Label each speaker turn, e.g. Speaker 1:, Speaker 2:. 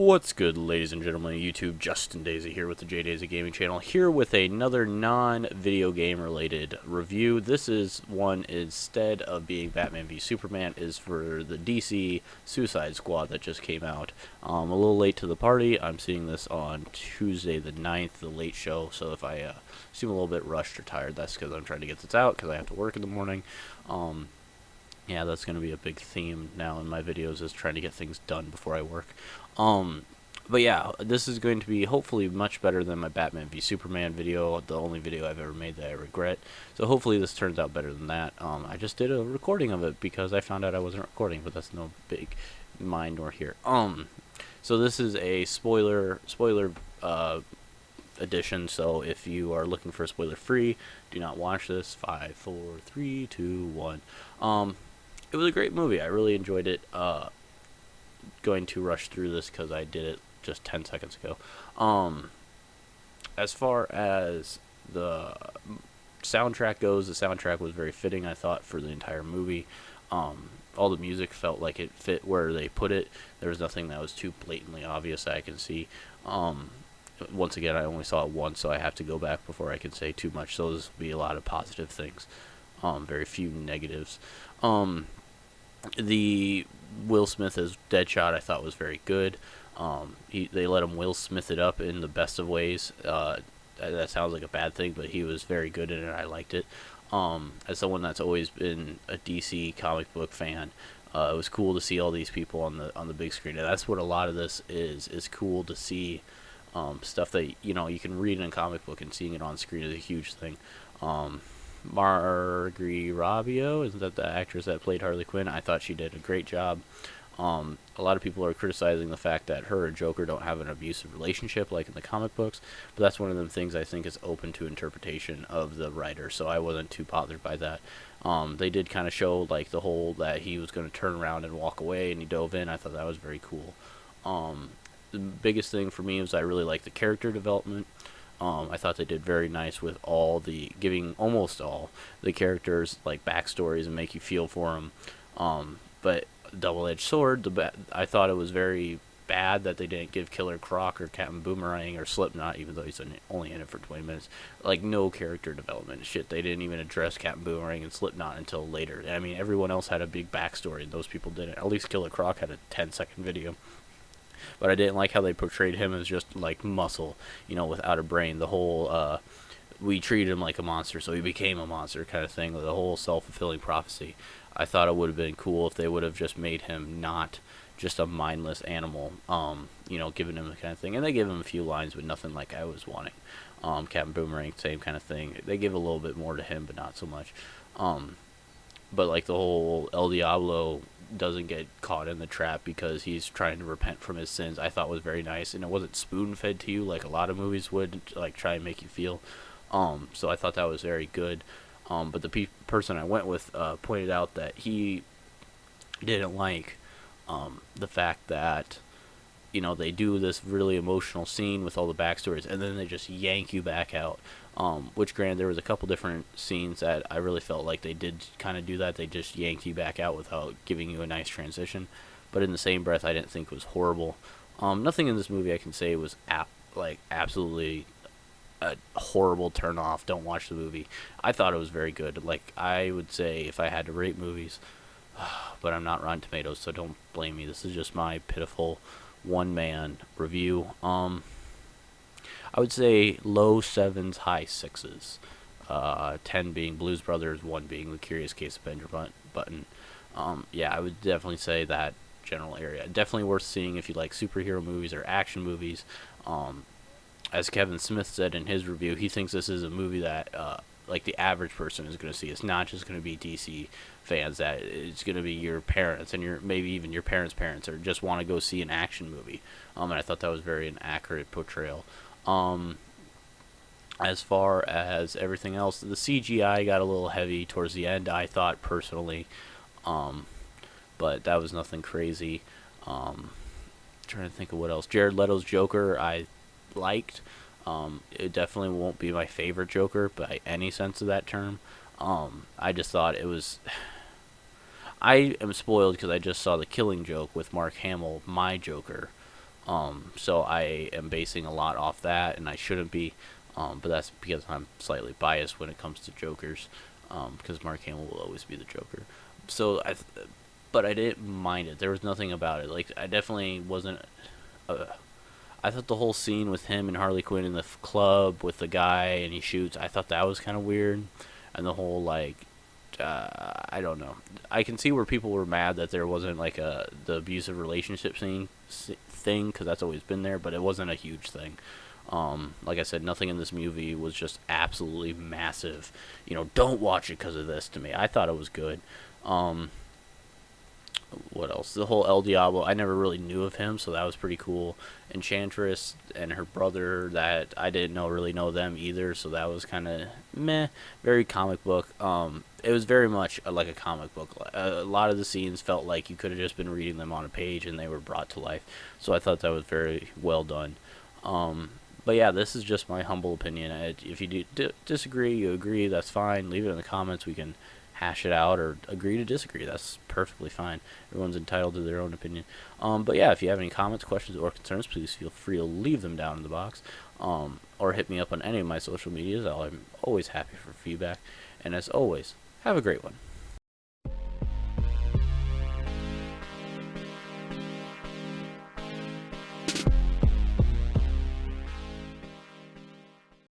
Speaker 1: What's good, ladies and gentlemen of YouTube? JDaisy here with the JDaisy Gaming channel, here with another non-video game related review. This is one, instead of being Batman v Superman, is for the DC Suicide Squad that just came out. A little late to the party. I'm seeing this on Tuesday the 9th, the late show, so if I seem a little bit rushed or tired, that's because I'm trying to get this out, because I have to work in the morning. Yeah, that's going to be a big theme now in my videos, is trying to get things done before I work. But yeah, this is going to be hopefully much better than my Batman v Superman video, the only video I've ever made that I regret. So hopefully this turns out better than that. I just did a recording of it because I found out I wasn't recording, but that's no big mind nor here. So this is a spoiler edition, so if you are looking for a spoiler free, do not watch this. 5, 4, 3, 2, 1. It was a great movie. I really enjoyed it. Going to rush through this because I did it just 10 seconds ago. As far as the soundtrack goes, the soundtrack was very fitting, I thought, for the entire movie. All the music felt like it fit where they put it. There was nothing that was too blatantly obvious that I can see. Once again, I only saw it once, so I have to go back before I can say too much. So this will be a lot of positive things, very few negatives. The Will Smith as Deadshot I thought was very good. They let him Will Smith it up in the best of ways. That sounds like a bad thing, but he was very good in it. I liked it. As someone that's always been a DC comic book fan, it was cool to see all these people on the big screen. And that's what a lot of this is cool to see. Stuff that you can read in a comic book, and seeing it on screen is a huge thing. Margot Robbie, isn't that the actress that played Harley Quinn? I thought she did a great job. A lot of people are criticizing the fact that her and Joker don't have an abusive relationship like in the comic books, but that's one of them things I think is open to interpretation of the writer, so I wasn't too bothered by that. They did kind of show like the whole that he was going to turn around and walk away, and he dove in. I thought that was very cool. The biggest thing for me was I really liked the character development. I thought they did very nice with giving almost all the characters like backstories and make you feel for them. But double-edged sword, I thought it was very bad that they didn't give Killer Croc or Captain Boomerang or Slipknot, even though he's only in it for 20 minutes. Like, no character development. Shit, they didn't even address Captain Boomerang and Slipknot until later. I mean, everyone else had a big backstory, and those people didn't. At least Killer Croc had a 10-second video. But I didn't like how they portrayed him as just like muscle, without a brain. The whole we treated him like a monster, so he became a monster kind of thing. The whole self-fulfilling prophecy. I thought it would have been cool if they would have just made him not just a mindless animal, giving him the kind of thing. And they give him a few lines, but nothing like I was wanting. Captain Boomerang, same kind of thing. They give a little bit more to him, but not so much. But like the whole El Diablo doesn't get caught in the trap because he's trying to repent from his sins, I thought was very nice, and it wasn't spoon-fed to you like a lot of movies would, like try and make you feel. So I thought that was very good. But the person I went with pointed out that he didn't like the fact that they do this really emotional scene with all the backstories, and then they just yank you back out. Which, granted, there was a couple different scenes that I really felt like they did kind of do that. They just yanked you back out without giving you a nice transition. But in the same breath, I didn't think was horrible. Nothing in this movie I can say was absolutely a horrible turn-off. Don't watch the movie. I thought it was very good. Like, I would say if I had to rate movies, but I'm not Rotten Tomatoes, so don't blame me. This is just my pitiful one-man review. I would say low 7s, high 6s. 10 being Blues Brothers, 1 being The Curious Case of Benjamin Button. Yeah, I would definitely say that general area. Definitely worth seeing if you like superhero movies or action movies. As Kevin Smith said in his review, he thinks this is a movie that like the average person is going to see. It's not just going to be DC fans, that it's going to be your parents and maybe even your parents' parents, or just want to go see an action movie. And I thought that was very an accurate portrayal. As far as everything else, the CGI got a little heavy towards the end, I thought personally, but that was nothing crazy. Trying to think of what else. Jared Leto's Joker I liked. It definitely won't be my favorite Joker by any sense of that term. I just thought it was I am spoiled because I just saw The Killing Joke with Mark Hamill, my Joker, So I am basing a lot off that, and I shouldn't be. But that's because I'm slightly biased when it comes to Jokers, because Mark Hamill will always be the Joker. So but I didn't mind it. There was nothing about it. Like I definitely wasn't. Uh, I thought the whole scene with him and Harley Quinn in the club with the guy and he shoots. I thought that was kind of weird, and the whole like I don't know. I can see where people were mad that there wasn't like the abusive relationship thing because that's always been there, but it wasn't a huge thing. Like I said, nothing in this movie was just absolutely massive. Don't watch it because of this. To me, I thought it was good. Um, what else? The whole El Diablo, I never really knew of him, so that was pretty cool. Enchantress and her brother, that I didn't really know them either, so that was kind of meh, very comic book. It was very much like a comic book. A lot of the scenes felt like you could have just been reading them on a page and they were brought to life, so I thought that was very well done. But yeah, this is just my humble opinion. If you disagree, you agree, that's fine. Leave it in the comments. We can hash it out or agree to disagree. That's perfectly fine. Everyone's entitled to their own opinion. But yeah, if you have any comments, questions, or concerns, please feel free to leave them down in the box. Or hit me up on any of my social medias. I'm always happy for feedback. And as always, have a great one.